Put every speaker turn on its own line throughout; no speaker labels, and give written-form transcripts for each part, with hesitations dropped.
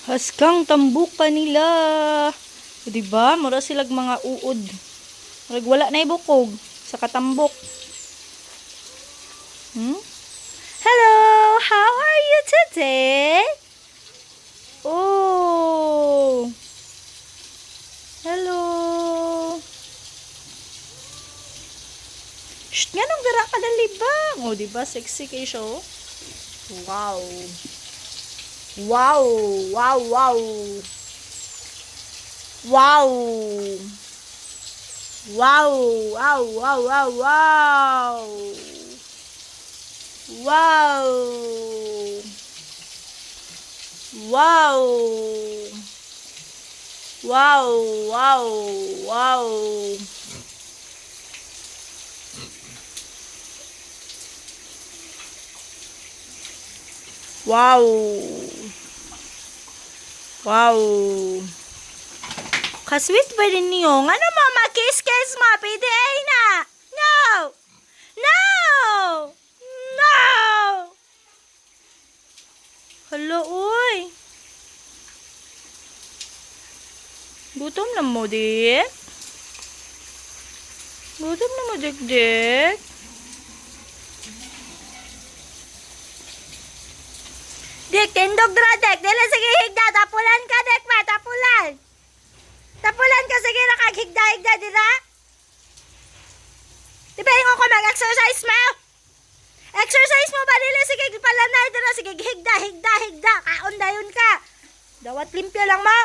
Haskang tambok pa nila. O, diba? Mura silag mga uod. Murag wala na ibukog sa katambok. Hello! How are you today? Oh! Hello! Shh! Nga nung gara ka dalibang. O, diba? Sexy kayo siya, oh. Wow! Wow! Wow! Wow! Wow! Wow! Wow! Wow! Wow! Wow! Wow! Wow! Wow! Wow! Wow! Wow! Wow! Kasweet ba rin niyo? Ano mo, makis-kiss mo? Pwede ay na! No! No! No! Hala, uy! Gutom na mo, dik? Gutom na mo, dik-dik? Dik, tindog dra, dik. Dili, sige, higda. Tapulan ka, dik, ma. Tapulan. Tapulan ka, sige, nakaghigda-higda, dira. Di ba yung ako mag-exercise mo? Exercise mo ba, dili? Sige, palanay, dira. Sige, higda, higda, higda. Kaon dayon ka. Dawat limpyo lang mo.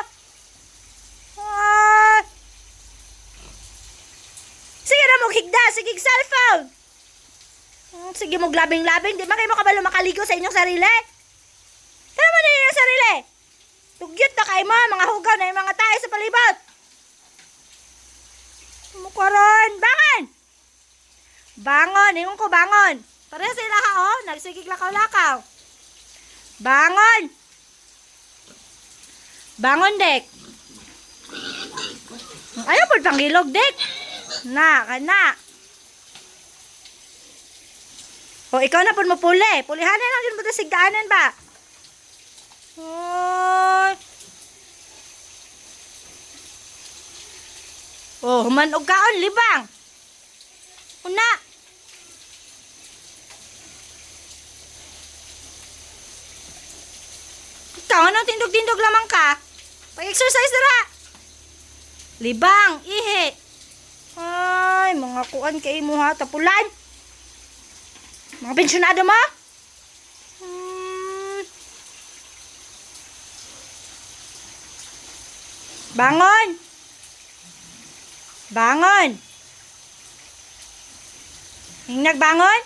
Sige na mo, higda. Sige, cellphone. Sige mo, labing-labing. Di ba kayo makabalo makaligo sa inyong sarili? Tara mo na yung sarili. Tugyot na kayo mo, mga hugaw na yung mga tayo sa palibot. Mukaron, bangon! Bangon, ingon ko bangon. Pareha sila ka, oh. Nagsigig lakaw-lakaw. Bangon! Bangon, dek. Ayaw po panggilog, dek. Na, kana. O, ikaw na po mo puli. Pulihanan lang yun mo ito sigdaanan ba? Oh, humanog kaon, libang. Una. Ikaw, anong tindog-tindog lamang ka? Pag-exercise dara. Libang, ihi. Ay, mga kuan kay mo ha, tapulan. Mga pensyonado mo? Bangon! Bangon! Yung nagbangon?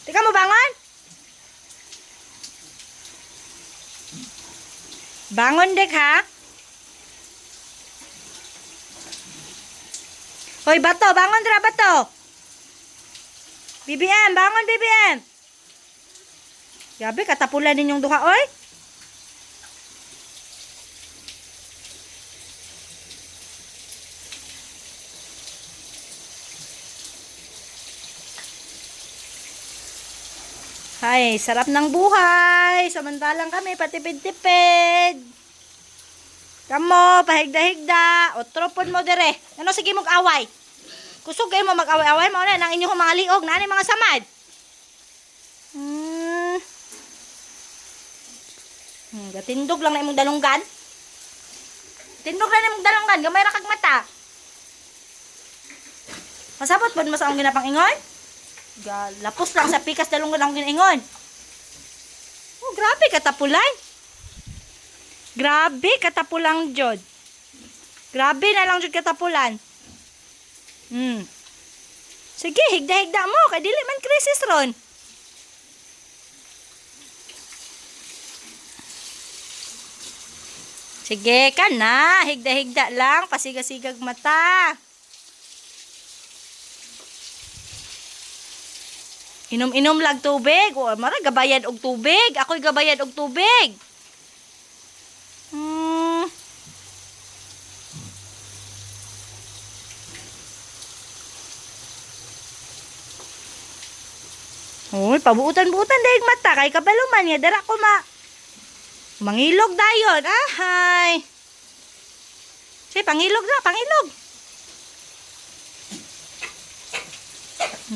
Teka mo bangon? Bangon, dek, ha? Hoy, bato! Bangon, dra, bato! BBM! Bangon, BBM! Gabi, katapulan ninyong duha, oy! Ay, sarap ng buhay. Samantalang kami, patipid-tipid. Kamo, pahigda-higda. O, tropon mo dire. Ano, sige mag-away. Kusog kayo mo mag-away-away. Mauna, nang inyong mga liog. Nani mga samad. Gatindog lang na imong dalunggan. Tindog lang na imong dalunggan. Gamay ra kag mata. Masabot ba mas ang ginapang ingon? Lapos lang sa pikas dalunggan akong ginaingon. Oh, grabe katapulan. Grabe katapulang jod. Grabe na lang jod katapulan. Sige, higda-higda mo kay dili man krisis ron. Sige ka na, higda-higda lang, pasigasigag mata. Inom-inom lang tubig. O, mara, gabayad og tubig. Ako'y gabayad og tubig. Uy, pabuutan-buutan dahil mata. Kay kabaluman niya. Dara ko Mangilog dayon. Ahay. Sige, pangilog na, pangilog.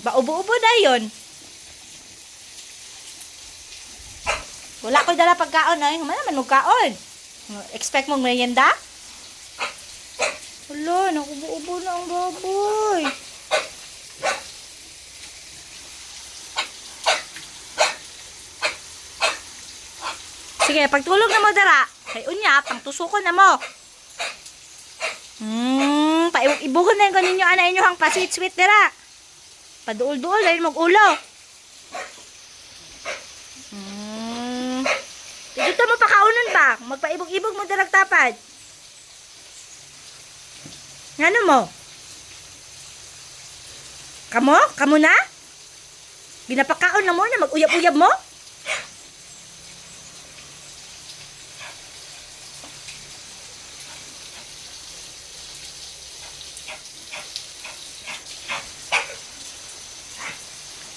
Paubo-ubo dayon. Wala ko'y dala pagkaon ay. Humana man magkaon. Expect mong merienda? Wala, nakubo-ubo na ang baboy. Sige, pagtulog na mo dara. Kay unya, pang tusukon na mo. Ibuhon na yung ninyo ana inyo hang pa-sweet-sweet dara. Paduol-duol dahil mag-ulo. Dito mo pa kaunon ba? Magpaibog-ibog mo darag tapad. Ano mo? Kamo? Kamo na? Ginapakaon na mo na mag-uyab-uyab mo?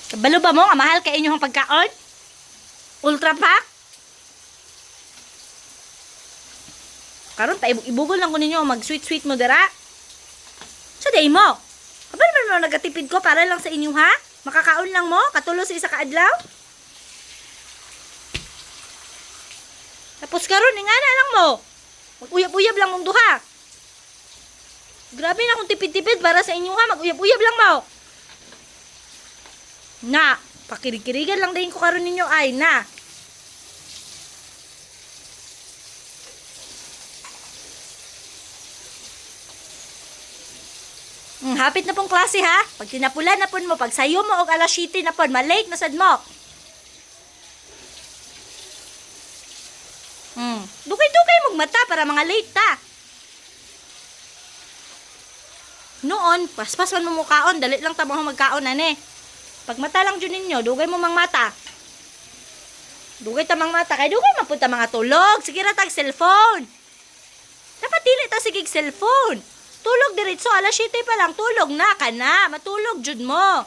Kabalo ba mo? Mahal ka inyong pagkaon? Ultra pack? Karon pa ibugol lang ko ninyo mag-sweet-sweet mo dara. So day mo. Kabalo man mo nagatipid ko para lang sa inyo ha? Makakaon lang mo? Katulo sa isa ka adlaw? Tapos karon ingana lang mo. Mag-uyab-uyab lang mong duha. Grabe na akong tipid-tipid para sa inyo ha. Mag-uyab-uyab lang mo. Na, pakirig-kirigan lang din ko karon ninyo ay na. Hapit na pong klase ha. Pag tinapula na pon mo, pag sayo mo og alas 7 na pon, malate na sad mo. Dugay-dugay mong mata para mga late ta. Noon, paspas man mo mukaon, dali lang ta mo magkaon ane. Pag mata lang dyan ninyo, dugay mo mang mata. Dugay ta mang mata. Kaya dugay mapunta mga tulog. Sige na tag cellphone. Dapat dili ta sigig cellphone. Tulog diretso. Alas 7 pa lang. Tulog na ka na. Matulog jud mo.